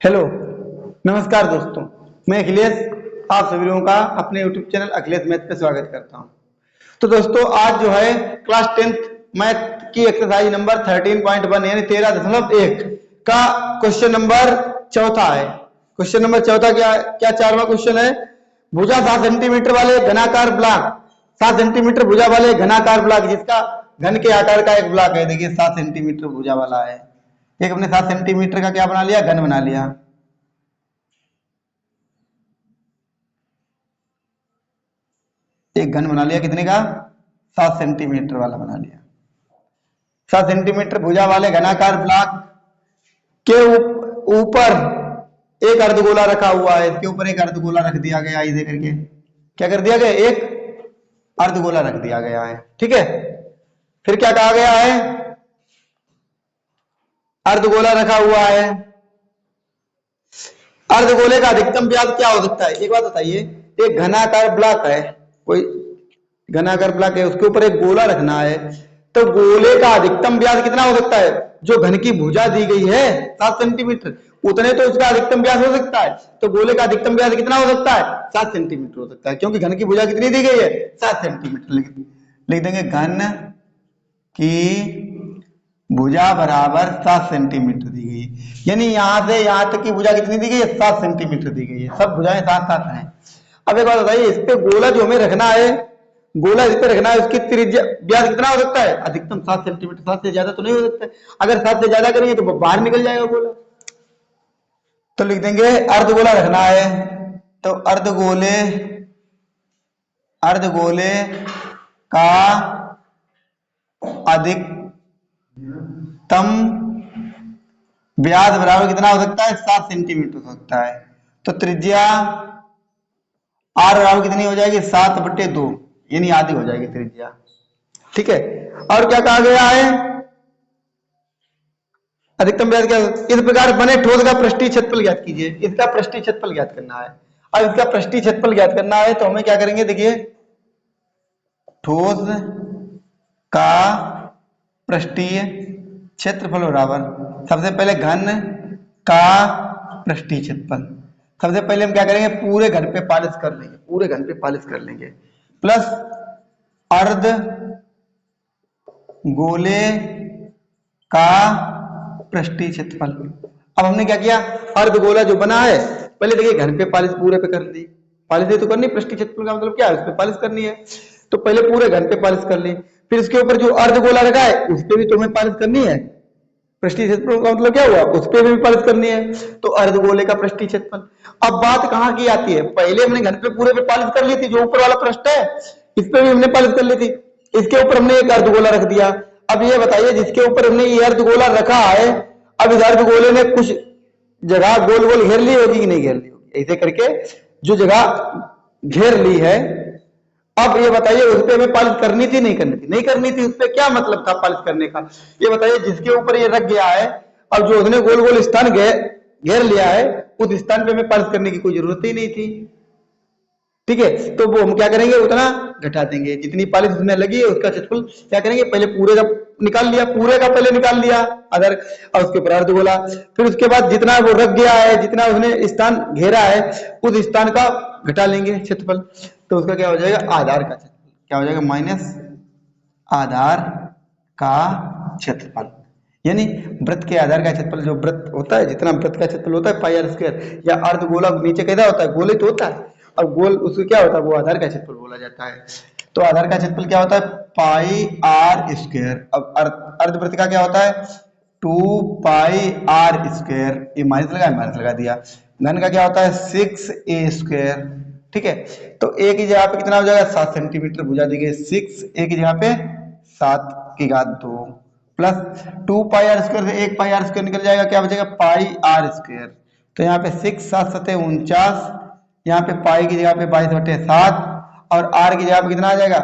Hello, नमस्कार दोस्तों। मैं अखिलेश आप सभी लोगों का अपने YouTube चैनल अखिलेश मैथ पे स्वागत करता हूं। तो दोस्तों आज जो है क्लास 10th मैथ की एक्सरसाइज नंबर 13.1 यानी 13.1 का क्वेश्चन नंबर चौथा है। क्वेश्चन नंबर चौथा क्या चारवां क्वेश्चन है। भुजा 7 सेंटीमीटर वाले घनाकार ब्लॉक, 7 सेंटीमीटर भुजा वाले घनाकार ब्लॉक जिसका घन के आकार का एक ब्लॉक है। देखिए 7 सेंटीमीटर भुजा वाला है। एक हमने 7 सेंटीमीटर का क्या बना लिया, घन बना लिया। एक घन बना लिया कितने का, 7 सेंटीमीटर वाला बना लिया। 7 सेंटीमीटर भुजा वाले घनाकार ब्लॉक के ऊपर एक अर्धगोला रखा हुआ है। इसके ऊपर एक अर्धगोला रख दिया गया, ऐसे करके क्या कर दिया गया, एक अर्धगोला रख दिया गया है। ठीक है, फिर क्या कहा गया है, अर्धगोला रखा हुआ है। अर्धगोले का अधिकतम व्यास क्या हो सकता है। एक बात बताइए, एक घनाकार ब्लॉक है, कोई घनाकार ब्लॉक है, उसके ऊपर एक गोला रखना है, तो गोले का अधिकतम व्यास कितना हो सकता है। जो घन की भुजा दी गई है 7 सेंटीमीटर, उतने तो उसका अधिकतम व्यास हो सकता है। तो गोले का अधिकतम व्यास कितना हो सकता है, 7 सेंटीमीटर हो सकता है, क्योंकि घन की भुजा कितनी दी गई है, 7 सेंटीमीटर। लिख देंगे घन की भुजा बराबर 7 सेंटीमीटर दी गई है। यानी यहां से यहां तक की भुजा कितनी दी गई है, 7 सेंटीमीटर दी गई है। सब भुजाएं साथ साथ हैं। अब एक बात बताइए, इस पे गोला जो हमें रखना है, गोला इस पे रखना है, उसकी त्रिज्या व्यास कितना हो सकता है, अधिकतम 7 सेंटीमीटर। 7 से ज्यादा तो नहीं हो सकता है। अगर 7 से ज्यादा करेंगे तो बाहर निकल जाएगा गोला। तो लिख देंगे अर्धगोला रखना है, तो अर्धगोले अर्धगोले का अधिकतम व्यास बराबर कितना हो सकता है, 7 सेंटीमीटर हो सकता है। तो त्रिज्या आर बराबर कितनी हो जाएगी, 7/2, यानी आधी हो जाएगी त्रिज्या। ठीक है, और क्या कहा गया है, अधिकतम व्यास क्या। इस प्रकार बने ठोस का पृष्ठीय क्षेत्रफल ज्ञात कीजिए। इसका पृष्ठीय क्षेत्रफल ज्ञात करना है। अब इसका पृष्ठीय क्षेत्रफल ज्ञात करना है तो हमें क्या करेंगे, देखिए ठोस का पृष्ठीय क्षेत्रफल बराबर सबसे पहले घन का पृष्ठीय क्षेत्रफल। सबसे पहले हम क्या करेंगे, पूरे घन पे पालिश कर लेंगे, पूरे घन पे पालिश कर लेंगे, प्लस अर्ध गोले का पृष्ठीय क्षेत्रफल। अब हमने क्या किया, अर्धगोला जो बना है, पहले देखिए घन पे पालिश पूरे पे कर दी। पालिश तो करनी, पृष्ठीय क्षेत्रफल का मतलब क्या है, उस पे पालिश करनी है। तो पहले पूरे घन पे पालिश कर ली, फिर इसके ऊपर जो अर्धगोला रखा है उस पे भी तुम्हें पालिश करनी है। पृष्ठीय क्षेत्रफल का मतलब क्या हुआ, उस पे भी पालिश करनी है। तो अर्धगोले का पृष्ठीय क्षेत्रफल। अब बात कहां की आती है, पहले हमने घन पे पूरे पे पालिश कर ली थी, जो ऊपर वाला पृष्ठ है इस पे भी हमने पालिश कर ली थी। इसके ऊपर हमने एक अर्धगोला रख दिया। अब ये बताइए, जिसके ऊपर हमने ये अर्धगोला रखा है, अब इस अर्धगोले ने कुछ जगह गोल गोल घेर ली होगी कि नहीं घेर ली होगी, ऐसे करके जो जगह घेर ली है। अब ये बताइए, उस पे हमें पालिश करनी थी नहीं करनी थी, नहीं करनी थी। उस पे क्या मतलब था पालिश करने का, ये बताइए। जिसके ऊपर ये रख गया है, अब जो उसने गोल गोल स्थान घेर लिया है, उस स्थान पे हमें पालिश करने की कोई जरूरत ही नहीं थी। ठीक है, तो वो हम क्या करेंगे, उतना घटा देंगे। जितनी पालिश उसमें लगी है उसका क्षेत्रफल क्या करेंगे, पहले पूरे का निकाल लिया, पूरे का पहले निकाल लिया अदर, और उसके ऊपर अर्धगोला। फिर उसके बाद जितना वो रख गया है, जितना उसने स्थान घेरा है, उस स्थान का घटा लेंगे क्षेत्रफल। तो उसका क्या हो जाएगा, आधार का क्षेत्रफल क्या हो जाएगा, माइनस आधार का क्षेत्रफल। यानी वृत्त के आधार का क्षेत्रफल, जो वृत्त होता है, जितना वृत्त का क्षेत्रफल होता है पाई आर स्क्वायर, या अर्धगोला नीचे कैसा होता है, गोले तो होता है। अब गोल उसको क्या होता है, वो आधार का क्षेत्रफल बोला जाता है। तो आधार का क्षेत्रफल क्या होता है, पाई आर स्क्वायर। अब अर्धवृत्त का क्या होता है, 2πr²। ये माइनस लगा दिया। घन का क्या होता है, 6a²। ठीक है, तो ए की जगह पे कितना हो जाएगा, 7 सेंटीमीटर भुजा दी गई, 6 ए की जगह पे 7⁴ प्लस 2πr² से 1πr² निकल जाएगा, क्या बचेगा, πr²। तो यहाँ पे 6 7 7 49, यहाँ पे पाई की जगह पे 22/7, और आर की जगह पे कितना आ जाएगा,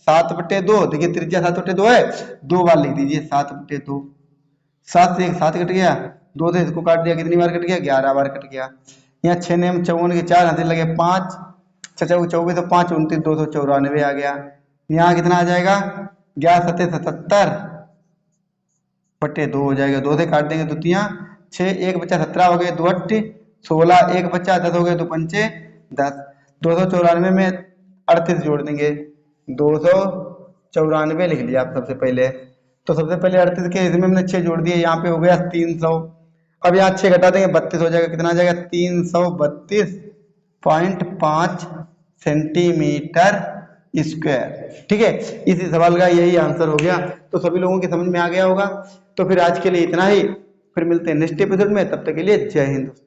7/2। देखिए त्रिज्या 7/2 है, 2 बार लिख दीजिए 7/2। 7 से 1 7 कट गया, 2 से इसको काट दिया, कितनी बार कट गया, 11 बार कट गया। यहाँ 6 ने 54 के 4 हाथ लगे 5, 6 24 तो 5 29 294 आ गया। यहाँ कितना आ जाएगा, 11 7 77/2 हो जाएगा। 2 से काट देंगे तो 3 6 1 बचा 17 हो गए, 2 8 16, 1 बचा 10 हो गए, 2 पंचे 10। 294 में 38 जोड़ देंगे, 294 लिख लिया आप सबसे पहले। तो सबसे पहले 38 के इसमें हमने 6 जोड़ दिए, यहाँ पे हो गया 300। अब यहाँ 6 घटा देंगे, 32 हो जाएगा। कितना आ जाएगा? 332.5 सेंटीमीटर स्क्वायर। ठीक है, इसी सवाल का यही आंसर हो गया। तो सभी लोगों की समझ में आ गया होगा। तो फिर आज के लिए इतना ही, फिर मिलते हैं नेक्स्ट एपिसोड में। तब तक के लिए जय हिंद।